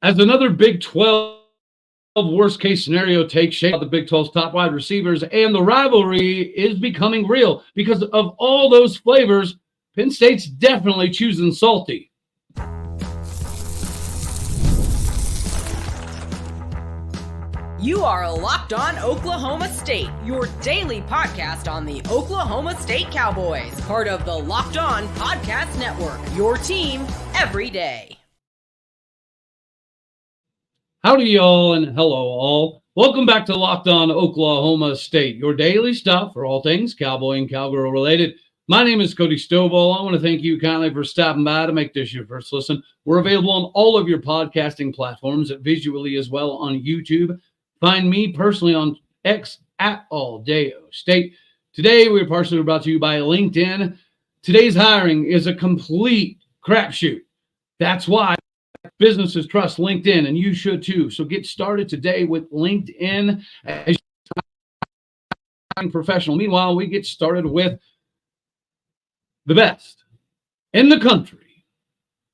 As another Big 12 worst case scenario takes shape, the Big 12's top wide receivers, and the rivalry is becoming real because of all those flavors. Penn State's definitely choosing salty. You are Locked On Oklahoma State, your daily podcast on the Oklahoma State Cowboys, part of the Locked On Podcast Network, your team every day. Howdy, y'all, and hello, all. Welcome back to Locked On Oklahoma State, your daily stop for all things cowboy and cowgirl related. My name is Cody Stovall. I want to thank you kindly for stopping by to make this your first listen. We're available on all of your podcasting platforms, visually as well on YouTube. Find me personally on X at AllDayOState. Today, we're partially brought to you by LinkedIn. Today's hiring is a complete crapshoot. That's why businesses trust LinkedIn, and you should too. So get started today with LinkedIn as a professional. Meanwhile, we get started with the best in the country.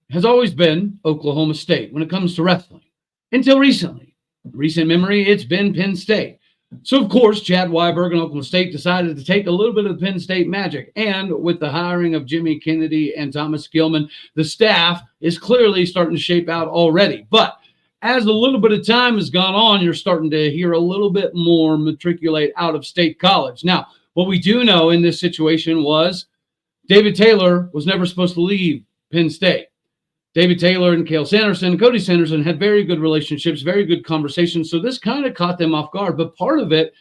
Has always been Oklahoma State when it comes to wrestling. Until recently. Recent memory, it's been Penn State. So, of course, Chad Weiberg and Oklahoma State decided to take a little bit of the Penn State magic. And with the hiring of Jimmy Kennedy and Thomas Gilman, the staff is clearly starting to shape out already. But as a little bit of time has gone on, you're starting to hear a little bit more matriculate out of State College. Now, what we do know in this situation was David Taylor was never supposed to leave Penn State. David Taylor and Cale Sanderson, Cody Sanderson had very good relationships, very good conversations. So this kind of caught them off guard. But part of it,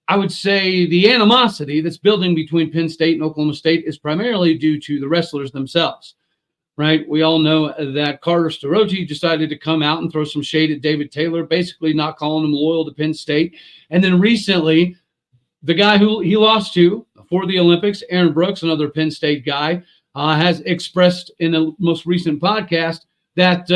I would say the animosity that's building between Penn State and Oklahoma State is primarily due to the wrestlers themselves, right? We all know that Carter Staroji decided to come out and throw some shade at David Taylor, basically not calling him loyal to Penn State. And then recently, the guy who he lost to for the Olympics, Aaron Brooks, another Penn State guy, has expressed in a most recent podcast that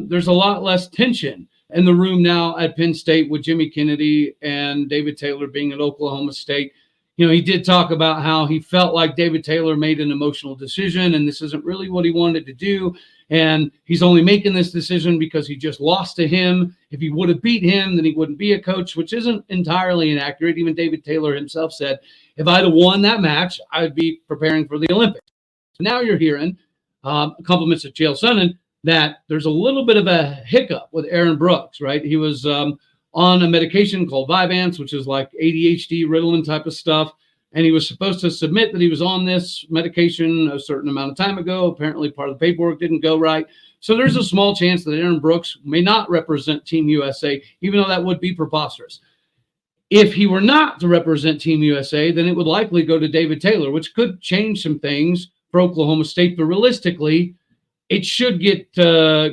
there's a lot less tension in the room now at Penn State with Jimmy Kennedy and David Taylor being at Oklahoma State. You know, he did talk about how he felt like David Taylor made an emotional decision and this isn't really what he wanted to do. And he's only making this decision because he just lost to him. If he would have beat him, then he wouldn't be a coach, which isn't entirely inaccurate. Even David Taylor himself said, if I'd have won that match, I'd be preparing for the Olympics. So now you're hearing compliments of Chael Sonnen that there's a little bit of a hiccup with Aaron Brooks, right? He was on a medication called Vyvanse, which is like ADHD, Ritalin type of stuff. And he was supposed to submit that he was on this medication a certain amount of time ago. Apparently part of the paperwork didn't go right. So there's a small chance that Aaron Brooks may not represent Team USA, even though that would be preposterous. If he were not to represent Team USA, then it would likely go to David Taylor, which could change some things for Oklahoma State, but realistically, it should get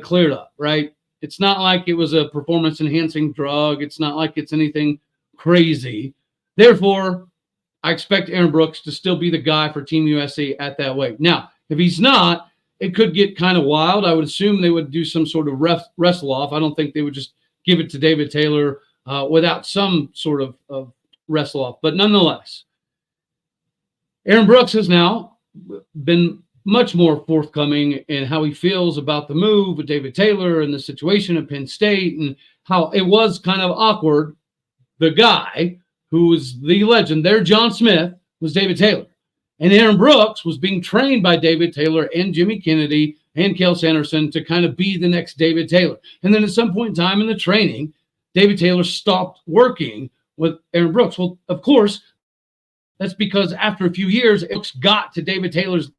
cleared up, right? It's not like it was a performance-enhancing drug. It's not like it's anything crazy. Therefore, I expect Aaron Brooks to still be the guy for Team USA at that weight. Now, if he's not, it could get kind of wild. I would assume they would do some sort of wrestle-off. I don't think they would just give it to David Taylor without some sort of wrestle-off. But nonetheless, Aaron Brooks has now been much more forthcoming in how he feels about the move with David Taylor and the situation at Penn State and how it was kind of awkward. The guy who was the legend there, John Smith, was David Taylor. And Aaron Brooks was being trained by David Taylor and Jimmy Kennedy and Cale Sanderson to kind of be the next David Taylor. And then at some point in time in the training, David Taylor stopped working with Aaron Brooks. Well, of course, that's because after a few years, it got to David Taylor's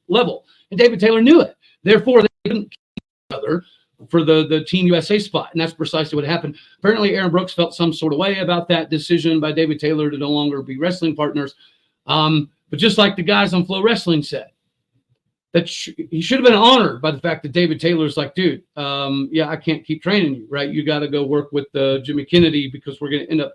level. And David Taylor knew it. Therefore, they couldn't keep each other for the Team USA spot. And that's precisely what happened. Apparently, Aaron Brooks felt some sort of way about that decision by David Taylor to no longer be wrestling partners. But just like the guys on Flow Wrestling said, that he should have been honored by the fact that David Taylor's like, dude, yeah, I can't keep training you, right? You got to go work with Jimmy Kennedy because we're going to end up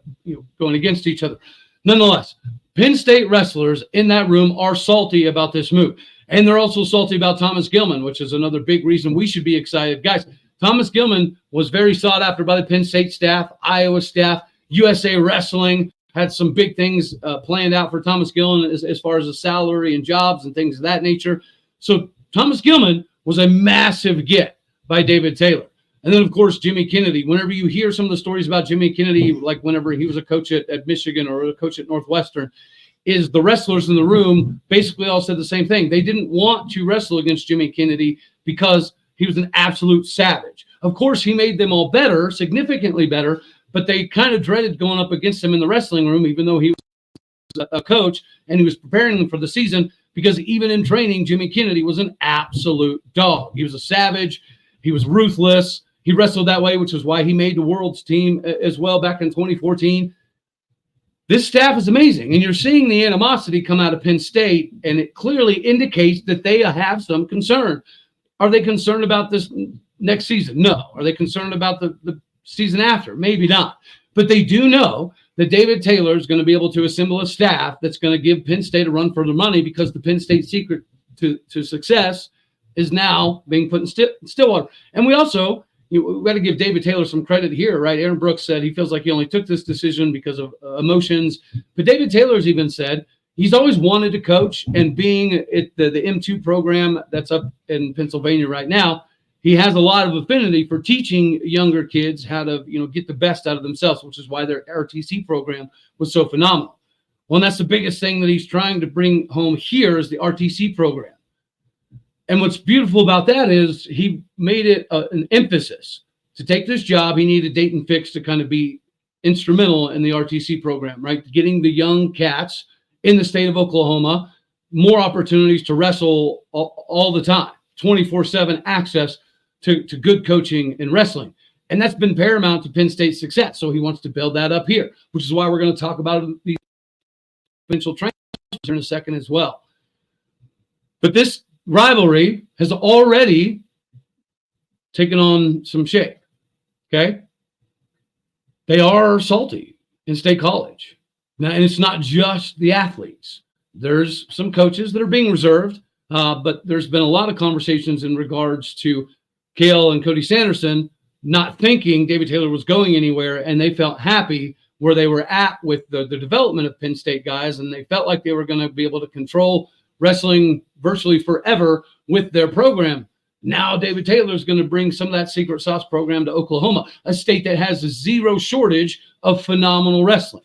going against each other. Nonetheless, Penn State wrestlers in that room are salty about this move. And they're also salty about Thomas Gilman, which is another big reason we should be excited. Guys, Thomas Gilman was very sought after by the Penn State staff, Iowa staff, USA Wrestling, had some big things planned out for Thomas Gilman as far as the salary and jobs and things of that nature. So Thomas Gilman was a massive get by David Taylor. And then, of course, Jimmy Kennedy. Whenever you hear some of the stories about Jimmy Kennedy, like whenever he was a coach at Michigan or a coach at Northwestern, is the wrestlers in the room basically all said the same thing. They didn't want to wrestle against Jimmy Kennedy because he was an absolute savage. Of course, he made them all better, significantly better, but they kind of dreaded going up against him in the wrestling room, even though he was a coach and he was preparing them for the season, because even in training, Jimmy Kennedy was an absolute dog. He was a savage. He was ruthless. He wrestled that way, which is why he made the world's team as well back in 2014. This staff is amazing, and you're seeing the animosity come out of Penn State, and it clearly indicates that they have some concern. Are they concerned about this next season? No. Are they concerned about the season after? Maybe not. But they do know that David Taylor is going to be able to assemble a staff that's going to give Penn State a run for their money, because the Penn State secret to success is now being put in Stillwater. And we also, we got to give David Taylor some credit here, right? Aaron Brooks said he feels like he only took this decision because of emotions. But David Taylor's even said he's always wanted to coach, and being at the M2 program that's up in Pennsylvania right now, he has a lot of affinity for teaching younger kids how to, get the best out of themselves, which is why their RTC program was so phenomenal. Well, and that's the biggest thing that he's trying to bring home here is the RTC program. And what's beautiful about that is he made it an emphasis to take this job. He needed Dayton Fix to kind of be instrumental in the RTC program, right? Getting the young cats in the state of Oklahoma more opportunities to wrestle all the time, 24/7 access to good coaching in wrestling. And that's been paramount to Penn State's success. So he wants to build that up here, which is why we're going to talk about these potential transfers in a second as well. But this rivalry has already taken on some shape, okay? They are salty in State College. Now, and it's not just the athletes. There's some coaches that are being reserved, but there's been a lot of conversations in regards to Cale and Cody Sanderson not thinking David Taylor was going anywhere, and they felt happy where they were at with the development of Penn State guys, and they felt like they were going to be able to control wrestling virtually forever with their program. Now David Taylor is going to bring some of that secret sauce program to Oklahoma, a state that has a zero shortage of phenomenal wrestling.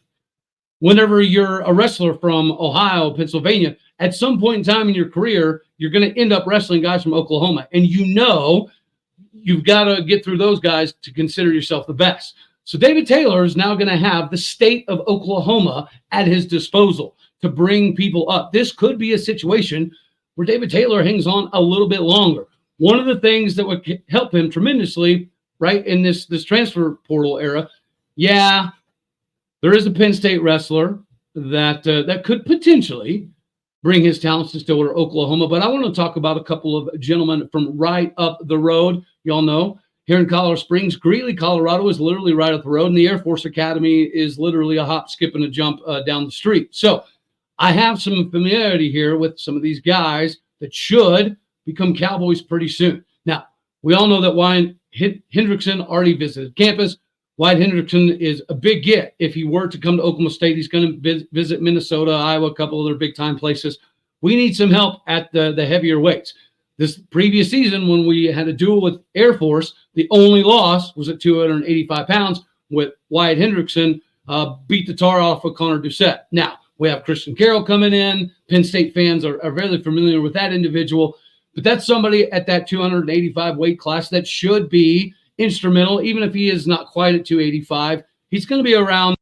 Whenever you're a wrestler from Ohio, Pennsylvania, at some point in time in your career, you're going to end up wrestling guys from Oklahoma. And you've got to get through those guys to consider yourself the best. So David Taylor is now going to have the state of Oklahoma at his disposal to bring people up. This could be a situation where David Taylor hangs on a little bit longer. One of the things that would help him tremendously, right, in this transfer portal era, there is a Penn State wrestler that could potentially bring his talents to Stillwater, Oklahoma. But I want to talk about a couple of gentlemen from right up the road. Y'all know, here in Colorado Springs, Greeley, Colorado is literally right up the road, and the Air Force Academy is literally a hop, skip, and a jump down the street. So I have some familiarity here with some of these guys that should become Cowboys pretty soon. Now, we all know that Wyatt Hendrickson already visited campus. Wyatt Hendrickson is a big get. If he were to come to Oklahoma State, he's going to visit Minnesota, Iowa, a couple other big-time places. We need some help at the heavier weights. This previous season, when we had a duel with Air Force, the only loss was at 285 pounds with Wyatt Hendrickson beat the tar off of Connor Doucette. Now, we have Christian Carroll coming in. Penn State fans are very familiar with that individual. But that's somebody at that 285 weight class that should be instrumental, even if he is not quite at 285. He's going to be around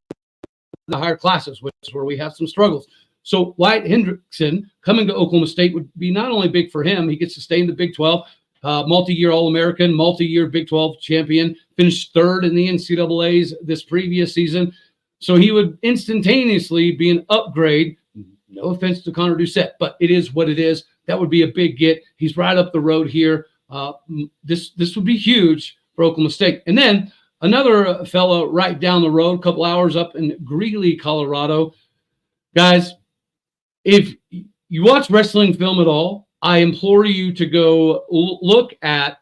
the higher classes, which is where we have some struggles. So Wyatt Hendrickson coming to Oklahoma State would be not only big for him, he gets to stay in the Big 12, multi-year All-American, multi-year Big 12 champion, finished third in the NCAAs this previous season. So he would instantaneously be an upgrade. No offense to Connor Doucette, but it is what it is. That would be a big get. He's right up the road here. This would be huge for Oklahoma State. And then another fellow right down the road, a couple hours up in Greeley, Colorado. Guys, if you watch wrestling film at all, I implore you to go look at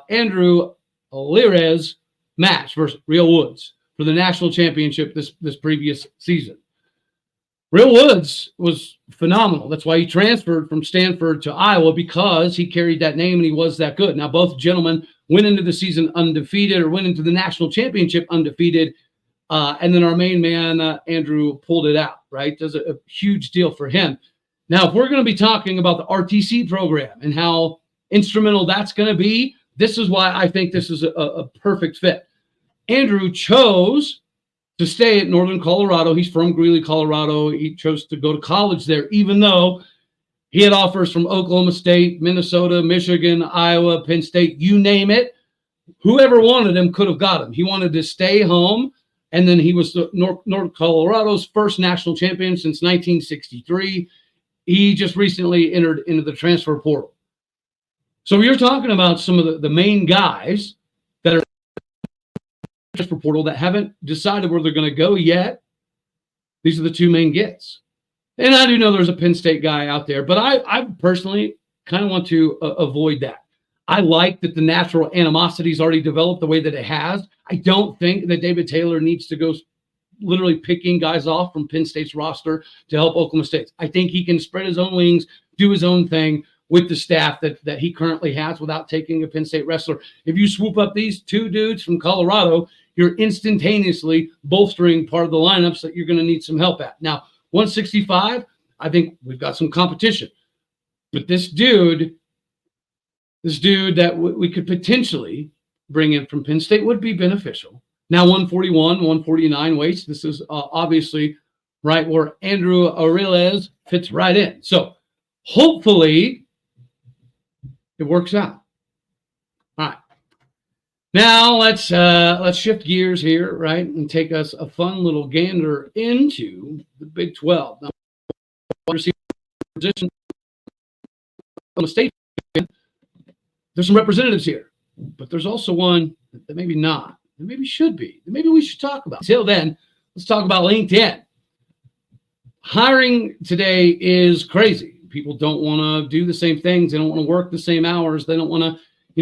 Andrew Alirez match versus Real Woods for the national championship this previous season. Real Woods was phenomenal. That's why he transferred from Stanford to Iowa, because he carried that name and he was that good. Now, both gentlemen went into the season undefeated, or went into the national championship undefeated. And then our main man, Andrew, pulled it out, right? Does a huge deal for him. Now, if we're going to be talking about the RTC program and how instrumental that's going to be, this is why I think this is a perfect fit. Andrew chose to stay at Northern Colorado. He's from Greeley, Colorado. He chose to go to college there, even though he had offers from Oklahoma State, Minnesota, Michigan, Iowa, Penn State, you name it. Whoever wanted him could have got him. He wanted to stay home, and then he was North Colorado's first national champion since 1963. He just recently entered into the transfer portal. So you're talking about some of the main guys that are transfer portal that haven't decided where they're going to go yet. These are the two main gets. And I do know there's a Penn State guy out there, but I personally kind of want to avoid that. I like that the natural animosity is already developed the way that it has. I don't think that David Taylor needs to go literally picking guys off from Penn State's roster to help Oklahoma State. I think he can spread his own wings, do his own thing with the staff that he currently has without taking a Penn State wrestler. If you swoop up these two dudes from Colorado, you're instantaneously bolstering part of the lineups that you're going to need some help at. Now, 165, I think we've got some competition. But this dude that we could potentially bring in from Penn State would be beneficial. Now, 141, 149 weights. This is obviously right where Andrew Alirez fits right in. So hopefully it works out. All right. Now let's shift gears here, right, and take us a fun little gander into the Big 12. Now, receiver position on the state. There's some representatives here, but there's also one that maybe not, that maybe should be, that maybe we should talk about. Until then, let's talk about LinkedIn. Hiring today is crazy. People don't want to do the same things. They don't want to work the same hours. They don't want to,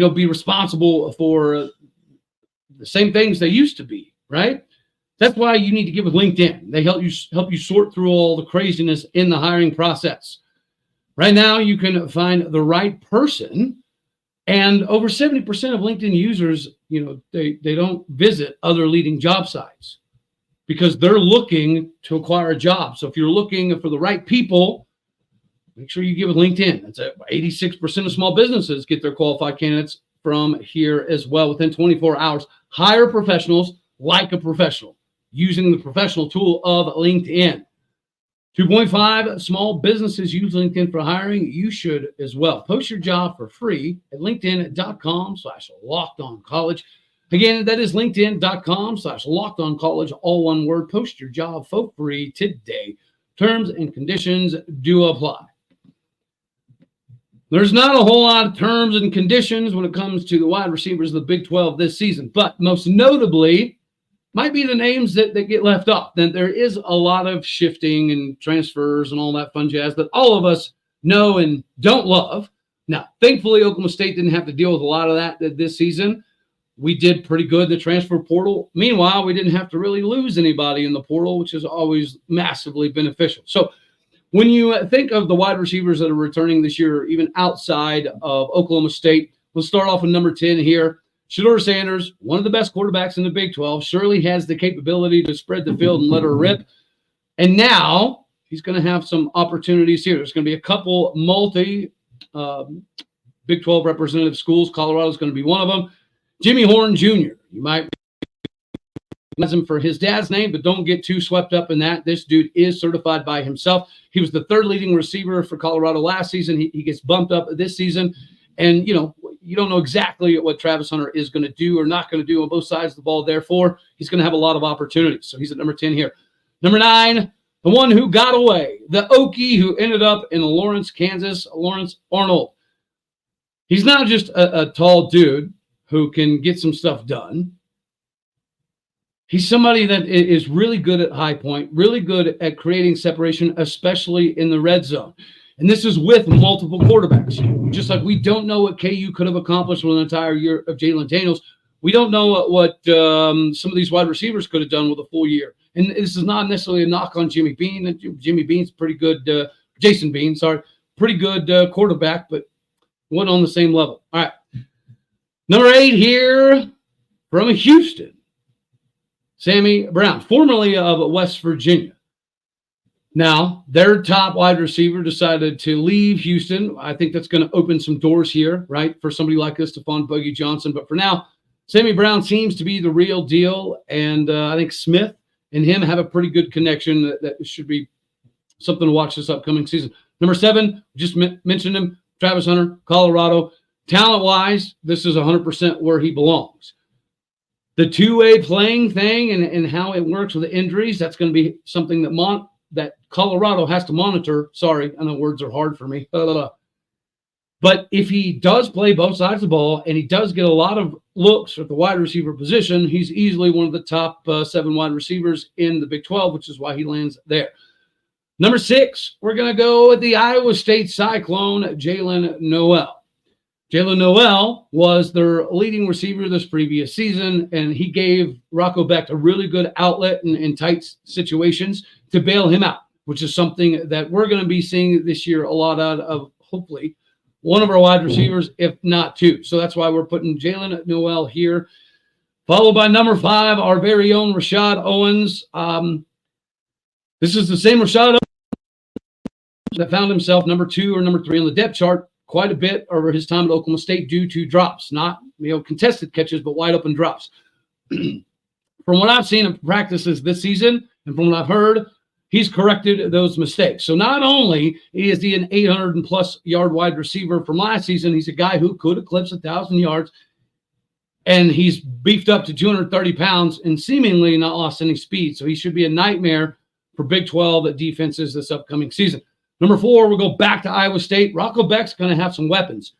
be responsible for the same things they used to be, right? That's why you need to get with LinkedIn. They help you sort through all the craziness in the hiring process. Right now, you can find the right person, and over 70% of LinkedIn users, they don't visit other leading job sites because they're looking to acquire a job. So if you're looking for the right people, make sure you get with LinkedIn. That's 86% of small businesses get their qualified candidates from here as well within 24 hours. Hire professionals like a professional using the professional tool of LinkedIn. 2.5 small businesses use LinkedIn for hiring. You should as well. Post your job for free at linkedin.com/lockedoncollege. Again, that is linkedin.com/lockedoncollege, all one word. Post your job for free today. Terms and conditions do apply. There's not a whole lot of terms and conditions when it comes to the wide receivers of the Big 12 this season, but most notably might be the names that get left off. Then there is a lot of shifting and transfers and all that fun jazz that all of us know and don't love. Now, thankfully, Oklahoma State didn't have to deal with a lot of that this season. We did pretty good in the transfer portal. Meanwhile, we didn't have to really lose anybody in the portal, which is always massively beneficial. So when you think of the wide receivers that are returning this year, even outside of Oklahoma State, we'll start off with number 10 here. Shedeur Sanders, one of the best quarterbacks in the Big 12, surely has the capability to spread the field and let her rip. And now he's going to have some opportunities here. There's going to be a couple multi Big 12 representative schools. Colorado's going to be one of them. Jimmy Horn Jr. You might recognize him for his dad's name, but don't get too swept up in that. This dude is certified by himself. He was the third leading receiver for Colorado last season. He gets bumped up this season. And, you don't know exactly what Travis Hunter is going to do or not going to do on both sides of the ball. Therefore, he's going to have a lot of opportunities. So he's at number 10 here. Number 9, the one who got away, the Okie who ended up in Lawrence, Kansas, Lawrence Arnold. He's not just a tall dude who can get some stuff done. He's somebody that is really good at high point, really good at creating separation, especially in the red zone. And this is with multiple quarterbacks. Just like we don't know what KU could have accomplished with an entire year of Jalen Daniels, we don't know what some of these wide receivers could have done with a full year. and this is not necessarily a knock on Jimmy Bean. Jimmy Bean's pretty good, Jason Bean, sorry, pretty good quarterback, but wasn't on the same level. All right. Number 8 here from Houston, Sammy Brown, formerly of West Virginia. Now, their top wide receiver decided to leave Houston. I think that's going to open some doors here, right, for somebody like this, Stephon Buggy Johnson. But for now, Sammy Brown seems to be the real deal, and I think Smith and him have a pretty good connection that should be something to watch this upcoming season. Number 7, just mentioned him, Travis Hunter, Colorado. Talent-wise, this is 100% where he belongs. The two-way playing thing and how it works with the injuries, that's going to be something that Colorado has to monitor. Sorry, I know words are hard for me. But if he does play both sides of the ball and he does get a lot of looks at the wide receiver position, he's easily one of the top 7 wide receivers in the Big 12, which is why he lands there. Number 6, we're going to go with the Iowa State Cyclone, Jalen Noel. Jalen Noel was their leading receiver this previous season, and he gave Rocco Becht a really good outlet in tight situations to bail him out, which is something that we're going to be seeing this year a lot out of, hopefully, one of our wide receivers, if not 2. So that's why we're putting Jalen Noel here. Followed by number 5, our very own Rashad Owens. This is the same Rashad Owens that found himself number 2 or number 3 on the depth chart quite a bit over his time at Oklahoma State due to drops, not contested catches, but wide open drops. From what I've seen in practices this season, and from what I've heard, he's corrected those mistakes. So not only is he an 800+ yard wide receiver from last season, he's a guy who could eclipse 1,000 yards, and he's beefed up to 230 pounds and seemingly not lost any speed. So he should be a nightmare for Big 12 defenses this upcoming season. Number 4, we'll go back to Iowa State. Rocco Becht's going to have some weapons.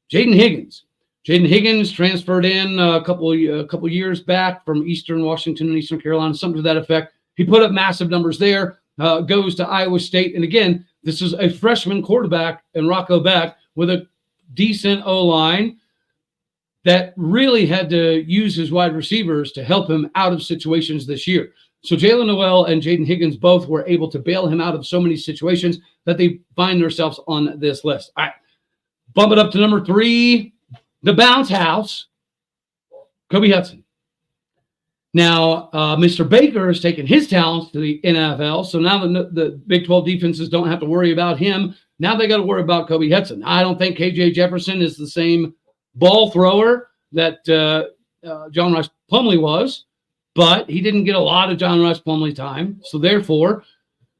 Jaden Higgins. Jaden Higgins transferred in a couple years back from Eastern Washington and Eastern Carolina, something to that effect. He put up massive numbers there, goes to Iowa State. And again, this is a freshman quarterback in Rocco Becht with a decent O-line that really had to use his wide receivers to help him out of situations this year. So Jalen Noel and Jaden Higgins both were able to bail him out of so many situations that they find themselves on this list. All right, bump it up to number 3, the bounce house, Kobe Hudson. Now, Mr. Baker has taken his talents to the NFL, so now the Big 12 defenses don't have to worry about him. Now they got to worry about Kobe Hudson. I don't think KJ Jefferson is the same ball thrower that John Rice Plumlee was, but he didn't get a lot of John Rice Plumlee time. So therefore,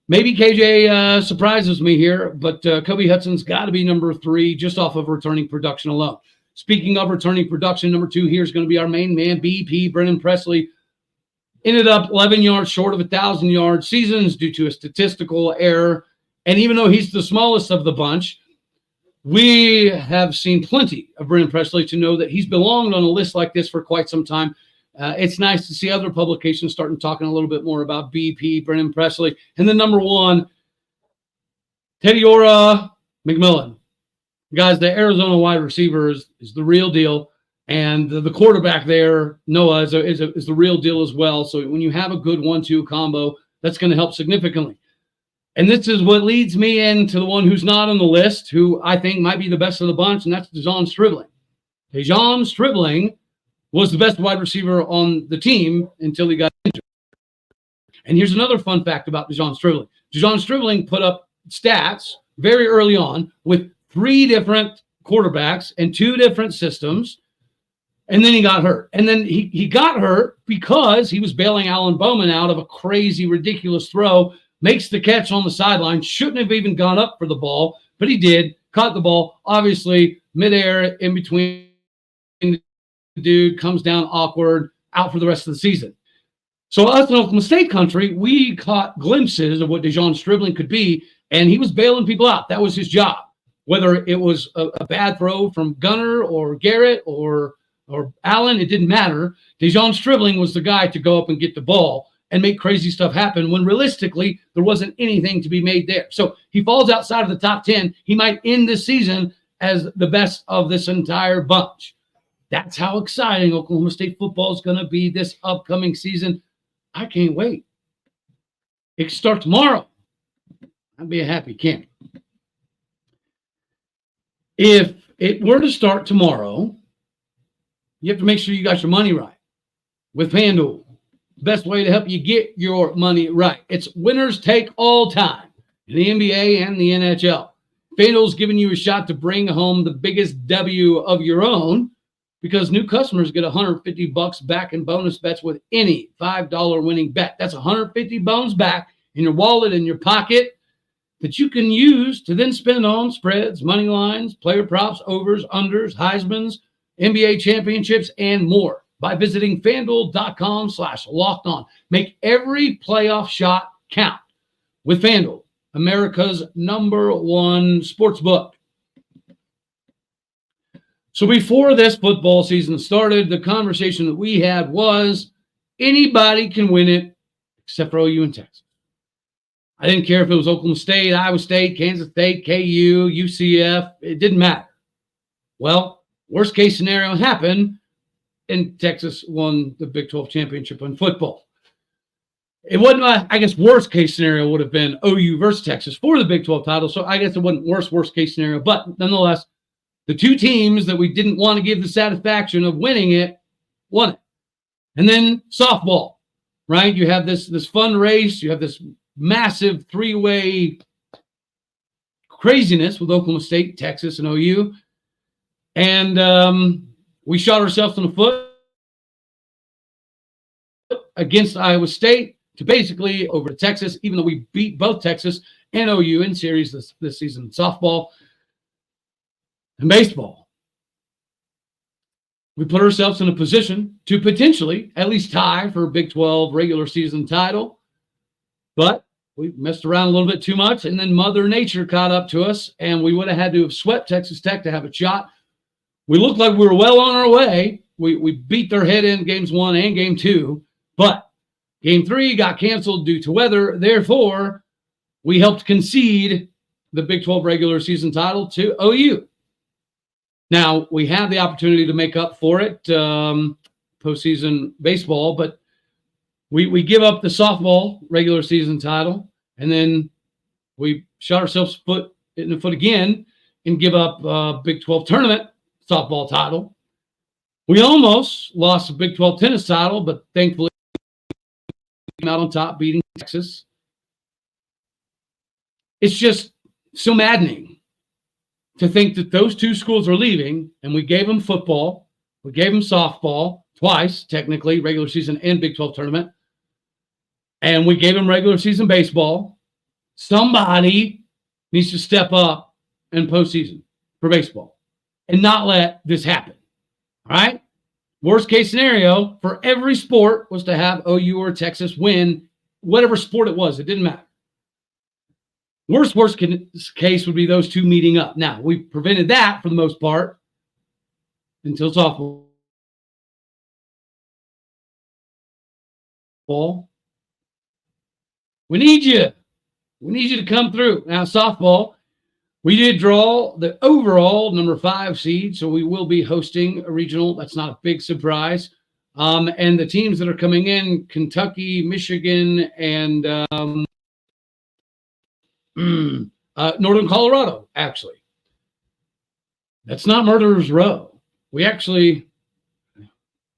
maybe KJ surprises me here, but Kobe Hudson's got to be number 3 just off of returning production alone. Speaking of returning production, number 2 here is going to be our main man, BP, Brennan Presley. Ended up 11 yards short of 1,000-yard seasons due to a statistical error. And even though he's the smallest of the bunch, we have seen plenty of Brennan Presley to know that he's belonged on a list like this for quite some time. It's nice to see other publications starting talking a little bit more about BP, Brennan Presley. And then number 1, Tediora McMillan. Guys, the Arizona wide receiver is the real deal. And the quarterback there, Noah, is the real deal as well. So when you have a good 1-2 combo, that's going to help significantly. And this is what leads me into the one who's not on the list, who I think might be the best of the bunch, and that's Dejon Stribling. Dejon Stribling was the best wide receiver on the team until he got injured. And here's another fun fact about Dejon Stribling. Dejon Stribling put up stats very early on with 3 different quarterbacks and 2 different systems, and then he got hurt. And then he got hurt because he was bailing Alan Bowman out of a crazy, ridiculous throw, makes the catch on the sideline, shouldn't have even gone up for the ball, but he did, caught the ball, obviously midair in between. The dude comes down awkward, out for the rest of the season. So us in Oklahoma State country, we caught glimpses of what Dejon Stribling could be, and he was bailing people out. That was his job. Whether it was a bad throw from Gunner or Garrett or Allen, it didn't matter. Dejon Stribling was the guy to go up and get the ball and make crazy stuff happen when realistically there wasn't anything to be made there. So he falls outside of the top 10. He might end this season as the best of this entire bunch. That's how exciting Oklahoma State football is going to be this upcoming season. I can't wait. It can start tomorrow. I'd be a happy camper. If it were to start tomorrow, you have to make sure you got your money right with FanDuel. Best way to help you get your money right. It's winners take all time in the NBA and the NHL. FanDuel's giving you a shot to bring home the biggest W of your own because new customers get $150 back in bonus bets with any $5 winning bet. That's $150 bones back in your wallet, in your pocket, that you can use to then spend on spreads, money lines, player props, overs, unders, Heismans, NBA championships, and more by visiting FanDuel.com/lockedon. Make every playoff shot count with FanDuel, America's #1 sportsbook. So before this football season started, the conversation that we had was anybody can win it except for OU and Texas. I didn't care if it was Oklahoma State, Iowa State, Kansas State, KU, UCF. It didn't matter. Well, worst case scenario happened, and Texas won the Big 12 championship in football. It wasn't, I guess, worst case scenario would have been OU versus Texas for the Big 12 title. So I guess it wasn't worst case scenario. But nonetheless, the two teams that we didn't want to give the satisfaction of winning it won it. And then softball, right? You have this fun race. You have this massive three-way craziness with Oklahoma State, Texas, and OU. And we shot ourselves in the foot against Iowa State to basically over to Texas, even though we beat both Texas and OU in series this season in softball and baseball. We put ourselves in a position to potentially at least tie for a Big 12 regular season title. But we messed around a little bit too much, and then Mother Nature caught up to us, and we would have had to have swept Texas Tech to have a shot. We looked like we were well on our way. We beat their head in games 1 and game 2, but game 3 got canceled due to weather. Therefore, we helped concede the Big 12 regular season title to OU. Now, we have the opportunity to make up for it postseason baseball, but we give up the softball regular season title, and then we shot ourselves in the foot again and give up Big 12 tournament softball title. We almost lost the Big 12 tennis title, but thankfully came out on top, beating Texas. It's just so maddening to think that those two schools are leaving, and we gave them football, we gave them softball twice, technically, regular season and Big 12 tournament, and we gave them regular season baseball. Somebody needs to step up in postseason for baseball and not let this happen. All right? Worst case scenario for every sport was to have OU or Texas win whatever sport it was. It didn't matter. Worst case would be those two meeting up. Now, we prevented that for the most part until softball. We need you. We need you to come through. Now, softball, we did draw the overall number 5 seed, so we will be hosting a regional. That's not a big surprise. And the teams that are coming in, Kentucky, Michigan, and Northern Colorado, actually. That's not Murderer's Row. We actually,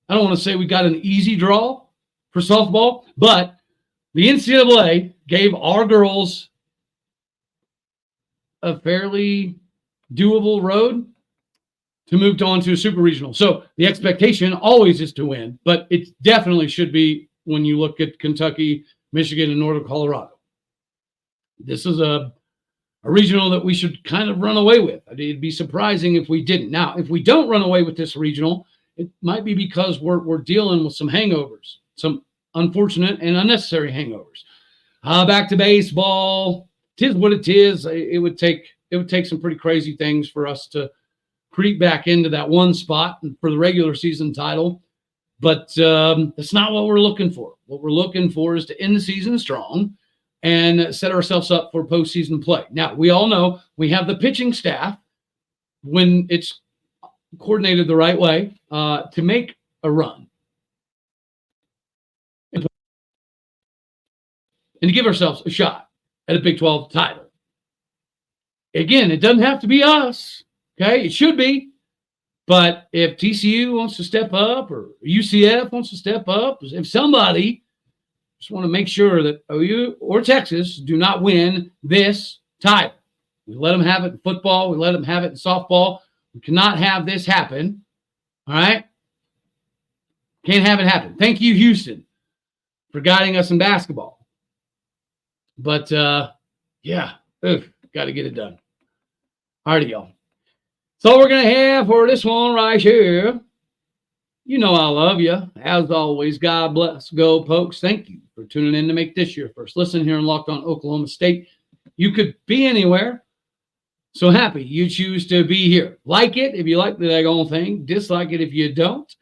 I don't want to say we got an easy draw for softball, but the NCAA gave our girls a fairly doable road to move on to a super regional. So the expectation always is to win, but it definitely should be when you look at Kentucky, Michigan, and Northern Colorado. This is a regional that we should kind of run away with. It'd be surprising if we didn't. Now, if we don't run away with this regional, it might be because we're dealing with some hangovers, some unfortunate and unnecessary hangovers. Back to baseball. Tis what it is. It would take some pretty crazy things for us to creep back into that one spot for the regular season title. But that's not what we're looking for. What we're looking for is to end the season strong and set ourselves up for postseason play. Now, we all know we have the pitching staff, when it's coordinated the right way, to make a run. and to give ourselves a shot at a Big 12 title. Again, it doesn't have to be us, okay? It should be. But if TCU wants to step up or UCF wants to step up, if somebody just want to make sure that OU or Texas do not win this title. We let them have it in football. We let them have it in softball. We cannot have this happen. All right? Can't have it happen. Thank you, Houston, for guiding us in basketball. But, got to get it done. All righty, y'all. So we're going to have for this one right here. You know I love you. As always, God bless. Go Pokes. Thank you for tuning in to make this your first listen here in Locked On Oklahoma State. You could be anywhere. So happy you choose to be here. Like it if you like the daggone thing. Dislike it if you don't.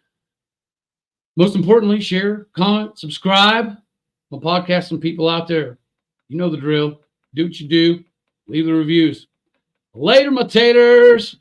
Most importantly, share, comment, subscribe. I'll podcast some people out there. You know the drill. Do what you do. Leave the reviews. Later, my taters.